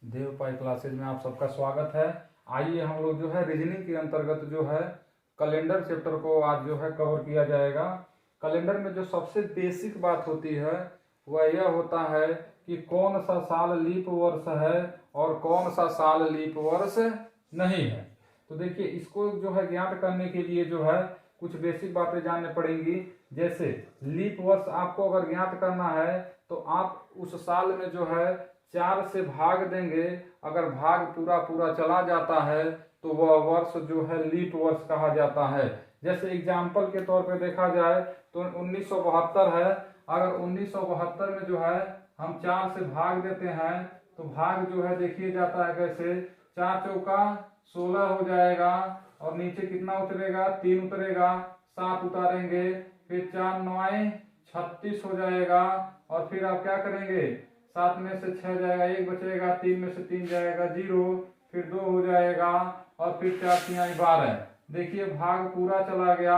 देव पाई classes में आप सबका स्वागत है। आइए हम लोग जो है रीजनिंग के अंतर्गत जो है कैलेंडर चैप्टर को आज जो है कवर किया जाएगा। कैलेंडर में जो सबसे बेसिक बात होती है वह यह होता है कि कौन सा साल लीप वर्ष है और कौन सा साल लीप वर्ष नहीं है। तो देखिए, इसको जो है ज्ञात करने के लिए जो है कुछ बेसिक बातें जाननी पड़ेंगी। जैसे लीप वर्ष आपको अगर ज्ञात करना है तो आप उस साल में जो है 4 से भाग देंगे। अगर भाग पूरा पूरा चला जाता है तो वह वर्ष जो है लीप वर्ष कहा जाता है। जैसे एग्जाम्पल के तौर पे देखा जाए तो 1972 है। अगर 1972 में जो है हम 4 से भाग देते हैं तो भाग जो है देखिए जाता है कैसे, 4 चौका 16 हो जाएगा और नीचे कितना उतरेगा, 3 उतरेगा, 7 उतारेंगे, फिर 4 9 36 हो जाएगा और फिर आप क्या करेंगे, 7 में से 6 जाएगा, 1 बचेगा, 3 में से 3 जाएगा 0, फिर 2 हो जाएगा और फिर 4 3 12। देखिए भाग पूरा चला गया,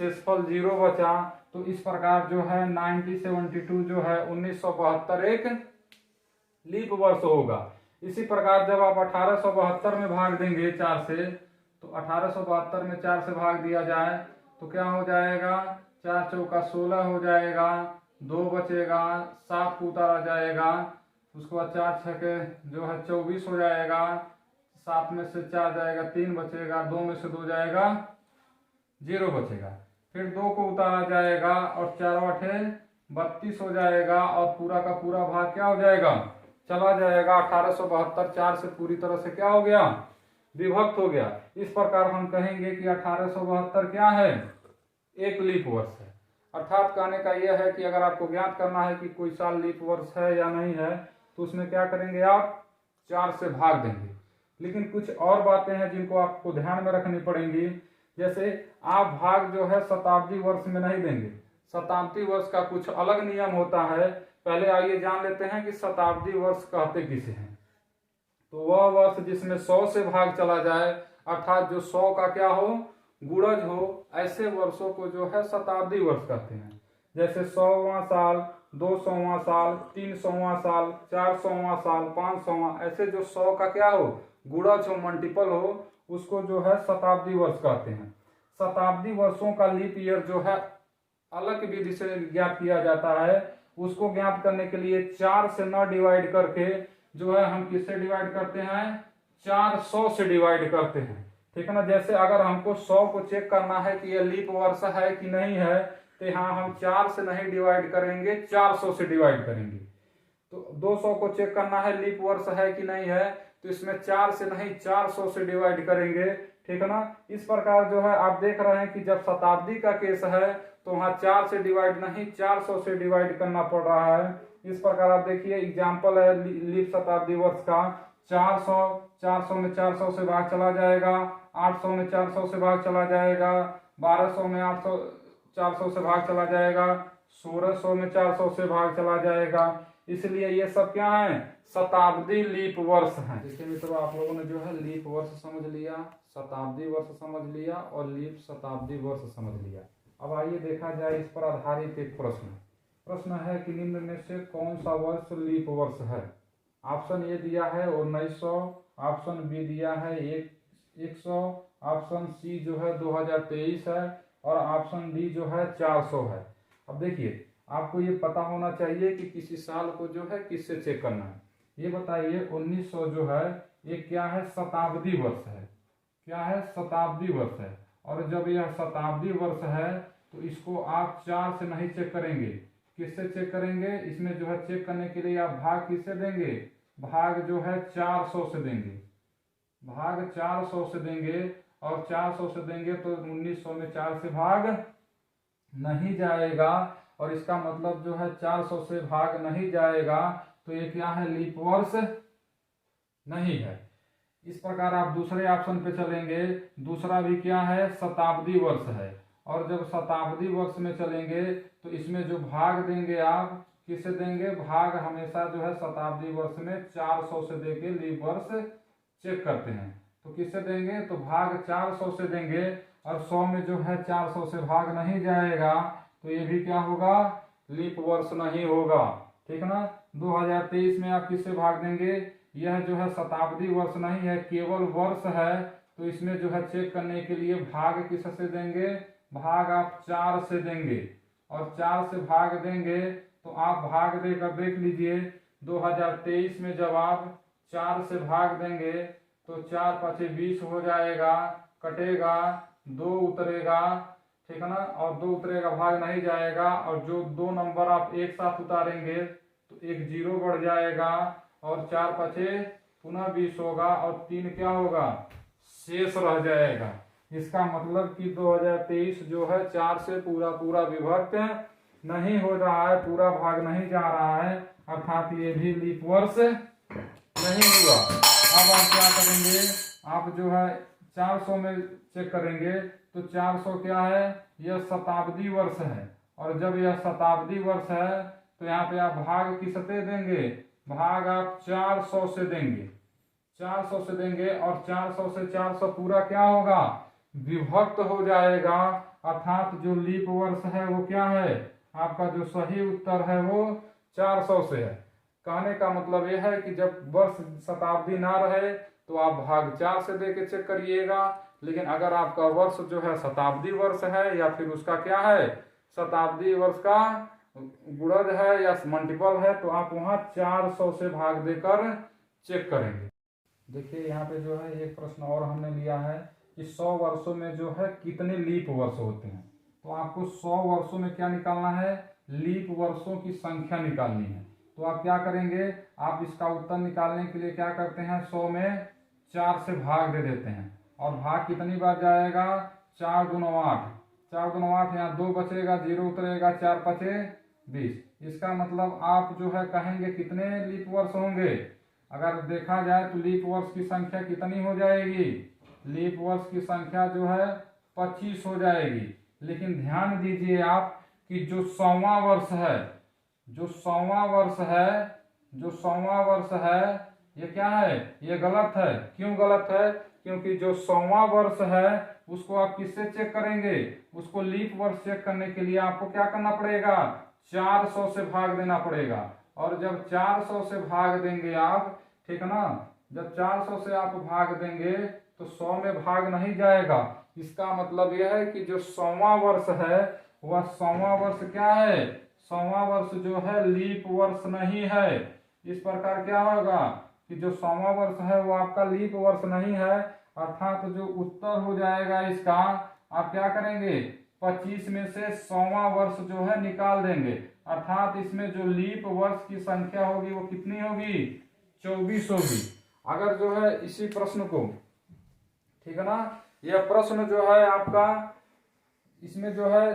शेषफल 0 बचा। तो इस प्रकार जो है 1972 जो है 1972 एक लीप वर्ष होगा। इसी प्रकार जब आप 1872 में भाग देंगे 4 से, तो 1872 में 4 से भाग दिया जाए तो क्या हो जाएगा, 4 चौका 16 हो जाएगा, 2 बचेगा, 7 को उतारा जाएगा, उसके बाद 4 छके जो है 24 हो जाएगा, 7 में से 4 जाएगा, 3 बचेगा, 2 में से 2 जाएगा, 0 बचेगा, फिर 2 को उतारा जाएगा और 4 8 32 हो जाएगा और पूरा का पूरा भाग क्या हो जाएगा, चला जाएगा। 1872 4 से पूरी तरह से क्या हो गया, विभक्त हो गया। इस प्रकार हम कहेंगे कि 1872 क्या है, एक लीप वर्ष है। अर्थात कहने का यह है कि अगर आपको ज्ञात करना है कि कोई साल लीप वर्ष है या नहीं है तो उसमें क्या करेंगे, आप 4 से भाग देंगे। लेकिन कुछ और बातें हैं जिनको आपको ध्यान में रखनी पड़ेंगी। जैसे आप भाग जो है शताब्दी वर्ष में नहीं देंगे। शताब्दी वर्ष का कुछ अलग नियम होता है। पहले आइए जान लेते हैं कि शताब्दी वर्ष कहते किसे हैं। तो वह वर्ष जिसमें 100 से भाग चला जाए, अर्थात जो 100 का क्या हो, गुणज हो, ऐसे वर्षों को जो है शताब्दी वर्ष कहते हैं। जैसे 100वां साल, 200वां साल, 300वां साल, 400वां साल, 500वां, ऐसे जो 100 का क्या हो, गुणज हो, मल्टीपल हो, उसको जो है शताब्दी वर्ष कहते हैं। शताब्दी वर्षों का लीप ईयर जो है अलग विधि से ज्ञात किया जाता है। उसको ज्ञात करने के लिए 4 से न डिवाइड करके जो है हम किससे डिवाइड करते हैं, 400 से डिवाइड करते हैं। ठीक है ना। जैसे अगर हमको 100 को चेक करना है कि यह लीप वर्ष है कि नहीं है, तो यहाँ हम 4 से नहीं डिवाइड करेंगे, 400 से डिवाइड करेंगे। तो 200 को चेक करना है लीप वर्ष है कि नहीं है, तो इसमें 4 से नहीं 400 से डिवाइड करेंगे। ठीक है ना। इस प्रकार जो है आप देख रहे हैं कि जब शताब्दी का केस है तो वहां 4 से डिवाइड नहीं 400 से डिवाइड करना पड़ रहा है। इस प्रकार आप देखिए एग्जाम्पल है लीप शताब्दी वर्ष का, 400, 400 में 400 से भाग चला जाएगा, 800 में 400 से भाग चला जाएगा, 1200 में 800 400 से भाग चला जाएगा, 1600 में 400 से भाग चला जाएगा। इसलिए ये सब क्या है, शताब्दी लीप वर्ष है। देखिए मित्रों, आप लोगों ने जो है लीप वर्ष समझ लिया, शताब्दी वर्ष समझ लिया और लीप शताब्दी वर्ष समझ लिया। अब आइए देखा जाए इस पर आधारित एक प्रश्न है कि निम्न में से कौन सा वर्ष लीप वर्ष है। ऑप्शन ए दिया है 1900, ऑप्शन बी दिया है 100, ऑप्शन सी जो है 2023 है और ऑप्शन डी जो है 400 है। अब देखिए, आपको ये पता होना चाहिए कि किसी साल को जो है किससे चेक करना है। ये बताइए 1900 जो है ये क्या है, शताब्दी वर्ष है। क्या है, शताब्दी वर्ष है। और जब यह शताब्दी वर्ष है तो इसको आप 4 से नहीं चेक करेंगे, किससे चेक करेंगे, इसमें जो है चेक करने के लिए आप भाग किससे देंगे, भाग जो है 400 से देंगे, भाग 400 से देंगे। और 400 से देंगे तो 1900 में 4 से भाग नहीं जाएगा और इसका मतलब जो है 400 से भाग नहीं जाएगा तो ये क्या है, लीप वर्ष नहीं है। इस प्रकार आप दूसरे ऑप्शन पे चलेंगे, दूसरा भी क्या है, शताब्दी वर्ष है। और जब शताब्दी वर्ष में चलेंगे तो इसमें जो भाग देंगे आप किससे देंगे, भाग हमेशा जो है शताब्दी वर्ष में 400 से देके लीप वर्ष चेक करते हैं। तो किससे देंगे, तो भाग 400 से देंगे और 100 में जो है 400 से भाग नहीं जाएगा तो ये भी क्या होगा, लीप वर्ष नहीं होगा। ठीक है ना। 2023 में आप किससे भाग देंगे? यह जो है शताब्दी वर्ष नहीं है, केवल वर्ष है, तो इसमें जो है चेक करने के लिए भाग किससे देंगे? भाग आप 4 से देंगे, और 4 से भाग देंगे तो आप भाग देकर देख लीजिए 2023 में जब आप 4 से भाग देंगे तो 4 5 20 हो जाएगा, कटेगा, 2 उतरेगा, ठीक है ना, और 2 उतरेगा, भाग नहीं जाएगा, और जो 2 नंबर आप एक साथ उतारेंगे तो एक 0 बढ़ जाएगा, और 4 5 पुनः 20 होगा, और 3 क्या होगा? शेष रह जाएगा। इसका मतलब कि 2023 जो है 4 से पूरा पूरा विभक्त नहीं हो रहा है, पूरा भाग नहीं जा रहा है, अर्थात ये भी लीप वर्ष नहीं हुआ। अब आप क्या करेंगे? आप जो है 400 में चेक करेंगे तो 400 क्या है? यह शताब्दी वर्ष है, और जब यह शताब्दी वर्ष है तो यहाँ पे आप भाग किससे देंगे? भाग आप 400 से देंगे, 400 से देंगे, और 400 से 400 पूरा क्या होगा? विभक्त हो जाएगा, अर्थात जो लीप वर्ष है वो क्या है? आपका जो सही उत्तर है वो 400 से है। कहने का मतलब यह है कि जब वर्ष शताब्दी ना रहे तो आप भाग 4 से दे के चेक करिएगा, लेकिन अगर आपका वर्ष जो है शताब्दी वर्ष है या फिर उसका क्या है, शताब्दी वर्ष का गुणज है या मल्टीपल है, तो आप वहां 400 से भाग देकर चेक करेंगे। देखिए यहाँ पे जो है एक प्रश्न और हमने लिया है कि 100 वर्षों में जो है कितने लीप वर्ष होते हैं। तो आपको 100 वर्षों में क्या निकालना है? लीप वर्षों की संख्या निकालनी है। तो आप क्या करेंगे? आप इसका उत्तर निकालने के लिए क्या करते हैं? 100 में 4 से भाग दे देते हैं, और भाग कितनी बार जाएगा? 4 दूनी 8, 4 दूनी 8, यहाँ 2 बचेगा, 0 उतरेगा, 4 5 20। इसका मतलब आप जो है कहेंगे कितने लीप वर्ष होंगे? अगर देखा जाए तो लीप वर्ष की संख्या कितनी हो जाएगी? लीप वर्ष की संख्या जो है 25 हो जाएगी। लेकिन ध्यान दीजिए आप कि जो 100वां वर्ष है, जो 100वां वर्ष है, जो 100वां वर्ष है, ये क्या है? ये गलत है। क्यों गलत है? क्योंकि जो 100वां वर्ष है उसको आप किससे चेक करेंगे? उसको लीप वर्ष चेक करने के लिए आपको क्या करना पड़ेगा? 400 से भाग देना पड़ेगा, और जब 400 से भाग देंगे आप, ठीक है ना, जब 400 से आप भाग देंगे तो 100 में भाग नहीं जाएगा। इसका मतलब यह है कि जो 100वां वर्ष है वह 100वां वर्ष क्या है? 100वां वर्ष जो है लीप वर्ष नहीं है। इस प्रकार क्या होगा कि जो 100वां वर्ष है वो आपका लीप वर्ष नहीं है, अर्थात जो उत्तर हो जाएगा इसका, आप क्या करेंगे? 25 में से 100वां वर्ष जो है निकाल देंगे, अर्थात इसमें जो लीप वर्ष की संख्या होगी वो कितनी होगी? 24 होगी। अगर जो है इसी प्रश्न को, ठीक है ना, यह प्रश्न जो है आपका, इसमें जो है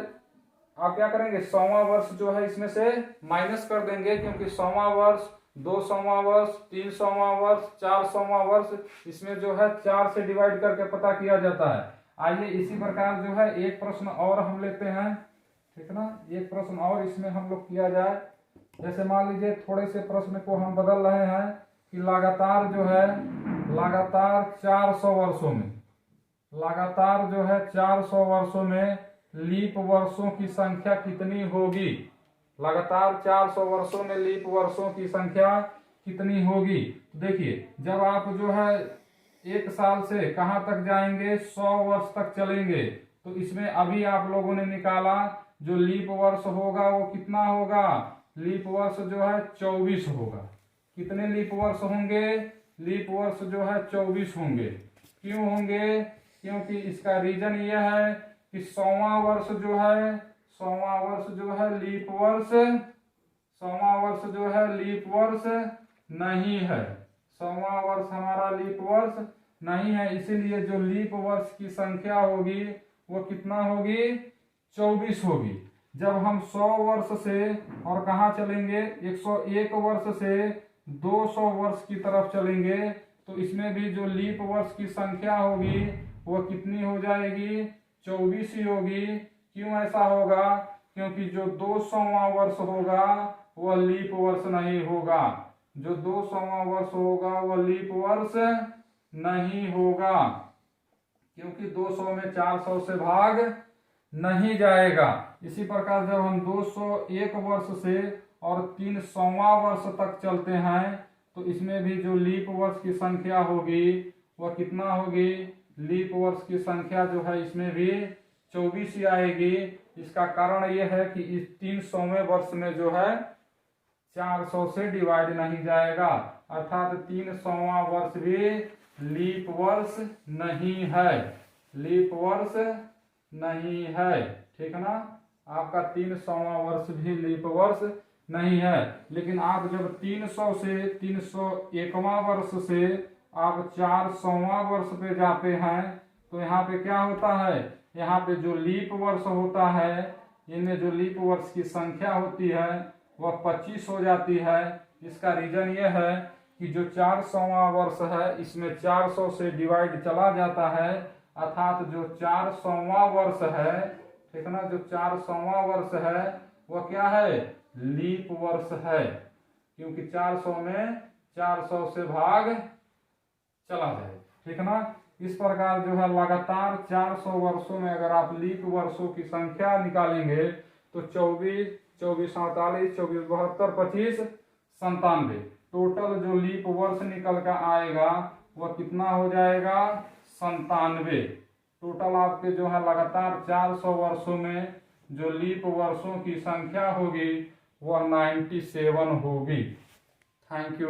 आप क्या करेंगे? 100वां वर्ष जो है इसमें से माइनस कर देंगे, क्योंकि 100वां वर्ष, 200वां वर्ष, 300वां वर्ष, 400वां वर्ष, इसमें जो है 4 से डिवाइड करके पता किया जाता है। आइए इसी प्रकार जो है एक प्रश्न और हम लेते हैं, ठीक है ना, एक प्रश्न और इसमें हम लोग किया जाए। जैसे मान लीजिए थोड़े से प्रश्न को हम बदल रहे हैं कि लगातार जो है, लगातार 400 वर्षों में, लगातार जो है 400 वर्षों में लीप वर्षों की संख्या कितनी होगी? लगातार 400 वर्षों में लीप वर्षों की संख्या कितनी होगी? देखिए जब आप जो है 1 साल से कहां तक जाएंगे? 100 वर्ष तक चलेंगे, तो इसमें अभी आप लोगों ने निकाला जो लीप वर्ष होगा वो कितना होगा? लीप वर्ष जो है 24 होगा। कितने लीप वर्ष होंगे? लीप वर्ष जो है 24 होंगे। क्यों होंगे? क्योंकि इसका रीजन यह है कि 100वां वर्ष जो है, 100वां वर्ष जो है लीप वर्ष, 100वां वर्ष जो है लीप वर्ष नहीं है। 100वां वर्ष हमारा लीप वर्ष नहीं है, इसीलिए जो लीप वर्ष की संख्या होगी वो कितना होगी? 24 होगी। जब हम 100 वर्ष से और कहाँ चलेंगे? 101 वर्ष से 200 वर्ष की तरफ चलेंगे, तो इसमें भी जो लीप वर्ष की संख्या होगी वो कितनी हो जाएगी? 24 ही होगी। क्यों ऐसा होगा? क्योंकि जो 200वां वर्ष होगा वह लीप वर्ष नहीं होगा। जो 200वां वर्ष होगा वह लीप वर्ष नहीं होगा, क्योंकि 200 में 400 से भाग नहीं जाएगा। इसी प्रकार जब हम 201 वर्ष से और 300वां वर्ष तक चलते हैं तो इसमें भी जो लीप वर्ष की संख्या होगी वह कितना होगी? लीप वर्ष की संख्या जो है इसमें भी 24 ही आएगी। इसका कारण यह है कि इस 300वें वर्ष में जो है 400 से डिवाइड नहीं जाएगा, अर्थात 300वां वर्ष भी लीप वर्ष नहीं है, लीप वर्ष नहीं है। ठीक है ना, आपका 300वां वर्ष भी लीप वर्ष नहीं है। लेकिन आप जब 300 से 301वां वर्ष से आप 400वां वर्ष पे जाते हैं तो यहाँ पे क्या होता है? यहाँ पे जो लीप वर्ष होता है, इनमें जो लीप वर्ष की संख्या होती है वह 25 हो जाती है। इसका रीजन ये है कि जो 400वां वर्ष है इसमें 400 से डिवाइड चला जाता है, अर्थात जो 400वां वर्ष है, ठीक है ना, जो 400वां वर्ष है वह क्या है? लीप वर्ष है, क्योंकि 400 में 400 से भाग चला जाए। ठीक है ना, इस प्रकार जो है लगातार 400 वर्षों में अगर आप लीप वर्षों की संख्या निकालेंगे तो 24, 24, 47, 24, 72, 25, 97 टोटल जो लीप वर्ष निकल कर आएगा वह कितना हो जाएगा? 97। टोटल आपके जो है लगातार 400 वर्षों में जो लीप वर्षों की संख्या होगी वह 97 होगी। Thank you.